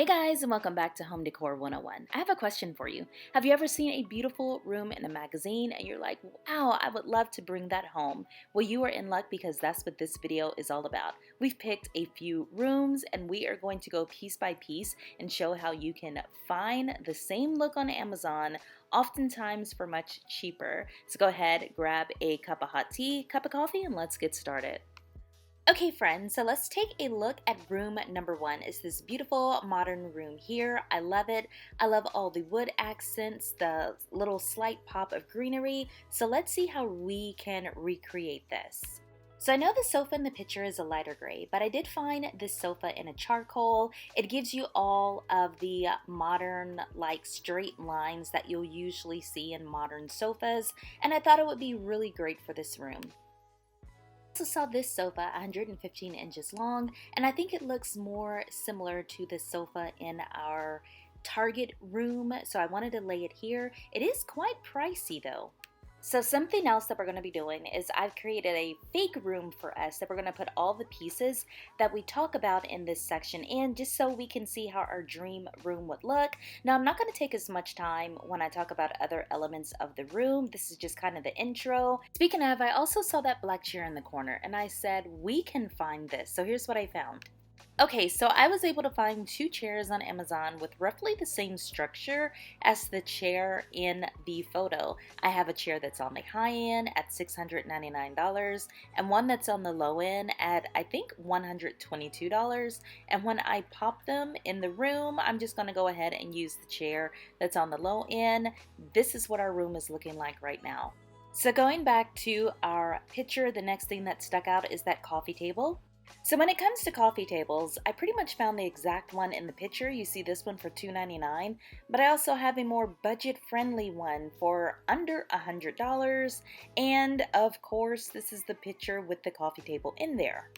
Hey guys, and welcome back to Home Decor 101. I have a question for you. Have you ever seen a beautiful room in a magazine and you're like, wow, I would love to bring that home? Well, you are in luck because that's what this video is all about. We've picked a few rooms and we are going to go piece by piece and show how you can find the same look on Amazon, oftentimes for much cheaper. So go ahead, grab a cup of hot tea, cup of coffee, and let's get started. Okay friends, so let's take a look at room number one. It's this beautiful modern room here. I love it. I love all the wood accents, the little slight pop of greenery. So let's see how we can recreate this. So I know the sofa in the picture is a lighter gray, but I did find this sofa in a charcoal. It gives you all of the modern like straight lines that you'll usually see in modern sofas, and I thought it would be really great for this room. I also saw this sofa 115 inches long, and I think it looks more similar to the sofa in our Target room, so I wanted to lay it here. It is quite pricey though. So something else that we're going to be doing is I've created a fake room for us that we're going to put all the pieces that we talk about in this section in, just so we can see how our dream room would look. Now I'm not going to take as much time when I talk about other elements of the room. This is just kind of the intro. Speaking of, I also saw that black chair in the corner and I said we can find this. So here's what I found. Okay, so I was able to find two chairs on Amazon with roughly the same structure as the chair in the photo. I have a chair that's on the high end at $699 and one that's on the low end at I think $122. And when I pop them in the room, I'm just going to go ahead and use the chair that's on the low end. This is what our room is looking like right now. So going back to our picture, the next thing that stuck out is that coffee table. So when it comes to coffee tables, I pretty much found the exact one in the picture. You see this one for $2.99, but I also have a more budget-friendly one for under $100. And of course, this is the picture with the coffee table in there.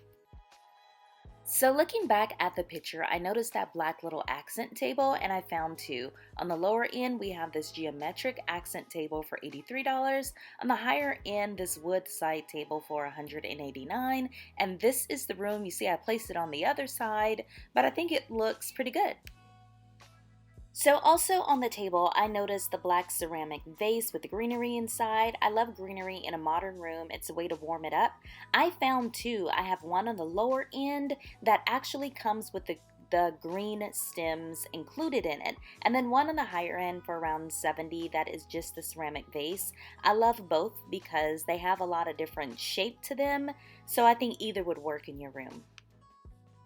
So looking back at the picture, I noticed that black little accent table and I found two. On the lower end, we have this geometric accent table for $83. On the higher end, this wood side table for $189. And this is the room. You see, I placed it on the other side, but I think it looks pretty good. So also on the table, I noticed the black ceramic vase with the greenery inside. I love greenery in a modern room. It's a way to warm it up. I found two. I have one on the lower end that actually comes with the green stems included in it, and then one on the higher end for around $70 that is just the ceramic vase. I love both because they have a lot of different shape to them, so I think either would work in your room.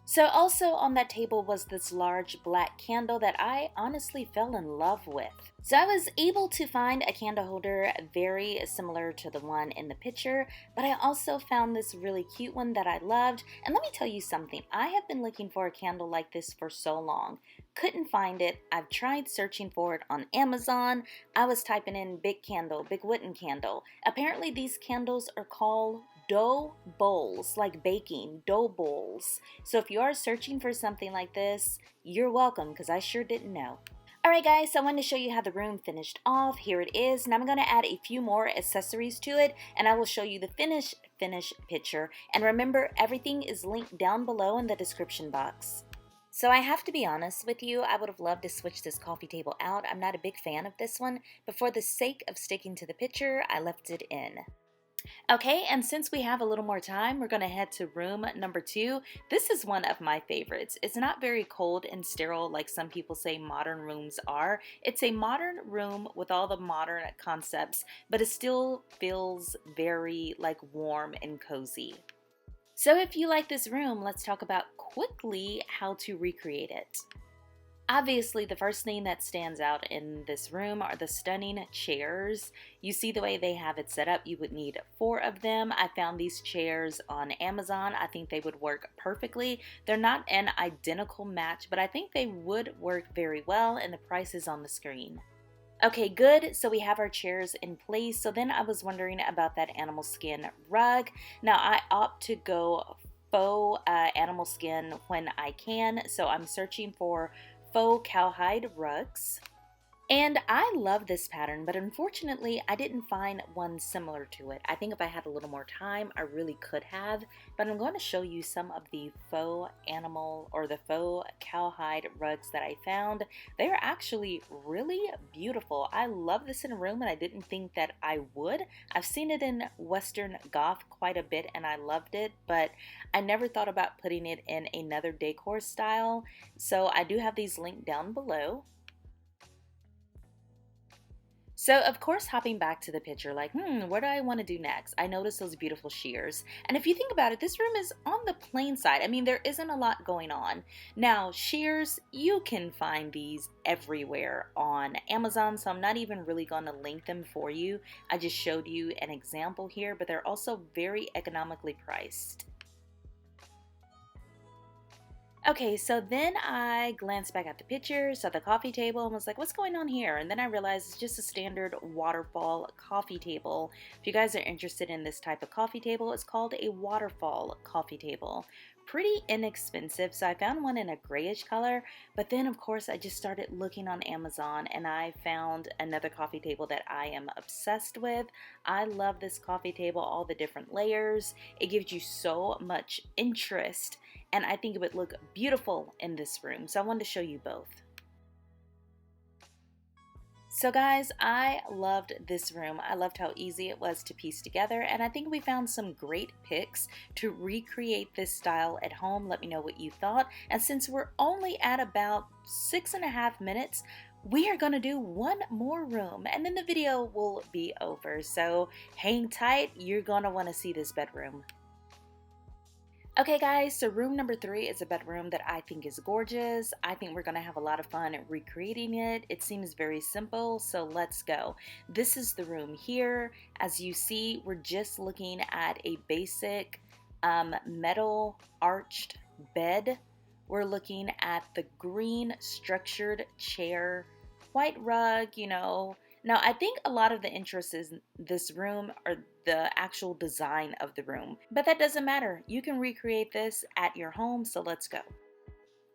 So also on that table was this large black candle that I honestly fell in love with. So I was able to find a candle holder very similar to the one in the picture, but I also found this really cute one that I loved. And let me tell you something, I have been looking for a candle like this for so long. Couldn't find it. I've tried searching for it on Amazon. I was typing in big candle, big wooden candle. Apparently these candles are called dough bowls, like baking, dough bowls. So if you are searching for something like this, you're welcome, because I sure didn't know. Alright guys, so I wanted to show you how the room finished off. Here it is, and I'm going to add a few more accessories to it, and I will show you the finish picture. And remember, everything is linked down below in the description box. So I have to be honest with you, I would have loved to switch this coffee table out. I'm not a big fan of this one, but for the sake of sticking to the picture, I left it in. Okay, and since we have a little more time, we're going to head to room number two. This is one of my favorites. It's not very cold and sterile like some people say modern rooms are. It's a modern room with all the modern concepts, but it still feels very like warm and cozy. So if you like this room, let's talk about quickly how to recreate it. Obviously, the first thing that stands out in this room are the stunning chairs. You see the way they have it set up, you would need 4 of them. I found these chairs on Amazon. I think they would work perfectly. They're not an identical match, but I think they would work very well, and the price is on the screen. Okay, good. So we have our chairs in place. So then I was wondering about that animal skin rug. Now I opt to go faux animal skin when I can, so I'm searching for faux cowhide rugs. And I love this pattern, but unfortunately I didn't find one similar to it. I think if I had a little more time, I really could have, but I'm going to show you some of the faux animal or the faux cowhide rugs that I found. They are actually really beautiful. I love this in a room and I didn't think that I would. I've seen it in Western Goth quite a bit and I loved it, but I never thought about putting it in another decor style. So I do have these linked down below. So of course, hopping back to the picture, like, what do I want to do next? I noticed those beautiful shears. And if you think about it, this room is on the plain side. I mean, there isn't a lot going on. Now, shears, you can find these everywhere on Amazon, so I'm not even really going to link them for you. I just showed you an example here, but they're also very economically priced. Okay, so then I glanced back at the pictures at the coffee table and was like, what's going on here? And then I realized it's just a standard waterfall coffee table. If you guys are interested in this type of coffee table, it's called a waterfall coffee table. Pretty inexpensive, so I found one in a grayish color, but then of course I just started looking on Amazon and I found another coffee table that I am obsessed with. I love this coffee table, all the different layers. It gives you so much interest and I think it would look beautiful in this room, so I wanted to show you both. So guys, I loved this room. I loved how easy it was to piece together, and I think we found some great picks to recreate this style at home. Let me know what you thought. And since we're only at about 6.5 minutes, we are going to do one more room and then the video will be over. So hang tight, you're going to want to see this bedroom. Okay guys, so room number 3 is a bedroom that I think is gorgeous. I think we're going to have a lot of fun recreating it. It seems very simple, so let's go. This is the room here. As you see, we're just looking at a basic metal arched bed. We're looking at the green structured chair, white rug, you know. Now, I think a lot of the interest in this room are the actual design of the room, but that doesn't matter. You can recreate this at your home, so let's go.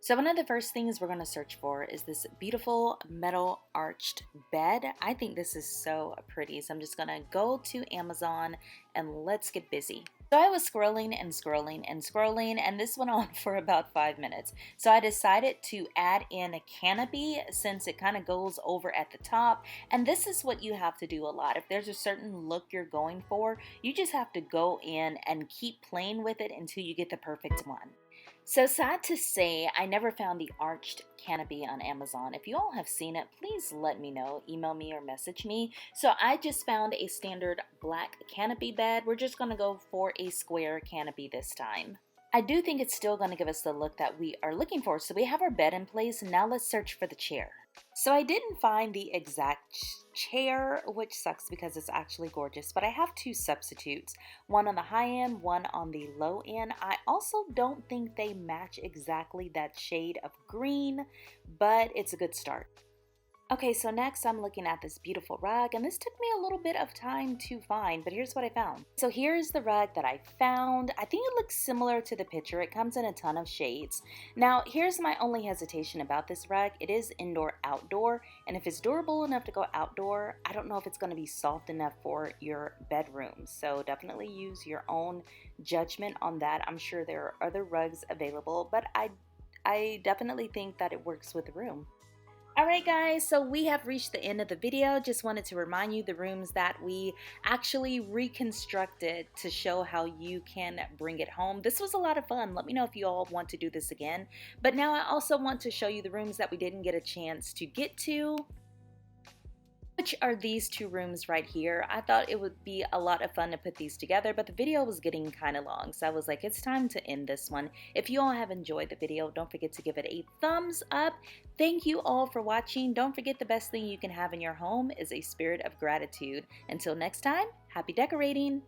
So one of the first things we're going to search for is this beautiful metal arched bed. I think this is so pretty, so I'm just going to go to Amazon and let's get busy. So I was scrolling and scrolling and scrolling, and this went on for about 5 minutes. So I decided to add in a canopy since it kind of goes over at the top. And this is what you have to do a lot. If there's a certain look you're going for, you just have to go in and keep playing with it until you get the perfect one. So sad to say, I never found the arched canopy on Amazon. If you all have seen it, please let me know. Email me or message me. So I just found a standard black canopy bed. We're just going to go for a square canopy this time. I do think it's still going to give us the look that we are looking for. So we have our bed in place. Now let's search for the chair. So I didn't find the exact chair, which sucks because it's actually gorgeous, but I have 2 substitutes, one on the high end, one on the low end. I also don't think they match exactly that shade of green, but it's a good start. Okay, so next I'm looking at this beautiful rug, and this took me a little bit of time to find, but here's what I found. So here's the rug that I found. I think it looks similar to the picture. It comes in a ton of shades. Now, here's my only hesitation about this rug. It is indoor-outdoor, and if it's durable enough to go outdoor, I don't know if it's going to be soft enough for your bedroom. So definitely use your own judgment on that. I'm sure there are other rugs available, but I definitely think that it works with the room. Alright guys, so we have reached the end of the video. Just wanted to remind you the rooms that we actually reconstructed to show how you can bring it home. This was a lot of fun. Let me know if you all want to do this again. But now I also want to show you the rooms that we didn't get a chance to get to, which are these 2 rooms right here. I thought it would be a lot of fun to put these together, but the video was getting kind of long, so I was like, it's time to end this one. If you all have enjoyed the video, don't forget to give it a thumbs up. Thank you all for watching. Don't forget the best thing you can have in your home is a spirit of gratitude. Until next time, happy decorating!